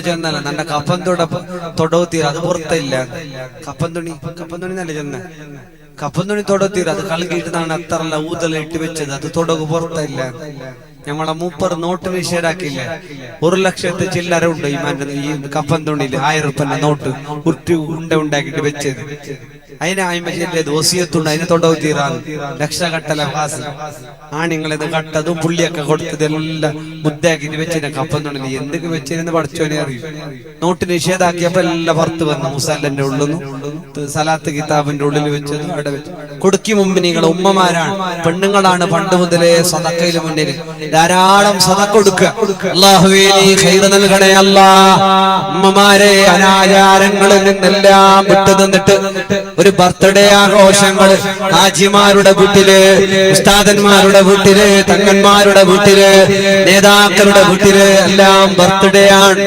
ചെന്നല്ല നന്റെ കപ്പന്തുടെ തൊടവുത്തീര അത് പുറത്തില്ല കപ്പന്തുണി നല്ല ചെന്ന കപ്പന്തുണി തൊടവുത്തീര അത് കളകിയിട്ടാണ് അത്രല്ല ഊതലിട്ട് വെച്ചത് അത് തൊടകു പുറത്തില്ല ഞമ്മടെ മൂപ്പർ നോട്ട് നിഷേധാക്കില്ല 1,00,000 ചില്ലറ ഉണ്ട് ഈ കപ്പന്തുണിയിൽ 1000 രൂപ നോട്ട് ഉണ്ടാക്കിട്ട് വെച്ചത് അതിന് ആയ്മല്ലേ ദോസിയത്തുണ്ട് അതിന് തൊടവ് തീരാൻ ലക്ഷക്കട്ടല കാസ് ആണിങ്ങളിത് കട്ടതും പുള്ളിയൊക്കെ കൊടുത്തതെല്ലാം മുദ്ദയാക്കിട്ട് വെച്ചിന് കപ്പന്തുണിയിൽ എന്തൊക്കെ വെച്ചിരുന്ന് പഠിച്ചോനെ അറിയും നോട്ട് നിഷേധാക്കിയപ്പോ എല്ലാം പുറത്ത് വന്നു മുസാലിന്റെ ഉള്ളിൽ സലാത്ത് കിതാബിന്റെ ഉള്ളിൽ വെച്ചത് അവിടെ വെച്ചു കൊടുക്കി മുമ്പ് നിങ്ങൾ ഉമ്മമാരാണ് പെണ്ണുങ്ങളാണ് പണ്ട് മുതലേ സദക്കയിൽ മുന്നിൽ ധാരാളം സദക്ക കൊടുക്കുക അല്ലാഹുവേ നീ ഖൈർ നൽകണേ അല്ലാഹ് ഉമ്മമാരെ അനാചാരങ്ങളിൽ നിന്നെല്ലാം വിട്ടു നിന്നിട്ട് ഒരു ബർത്ത്ഡേ ആഘോഷങ്ങൾ ഹാജിമാരുടെ വീട്ടില് ഉസ്താദന്മാരുടെ വീട്ടില് തങ്ങന്മാരുടെ വീട്ടില് നേതാക്കളുടെ വീട്ടില് എല്ലാം ബർത്ത്ഡേ ആണ്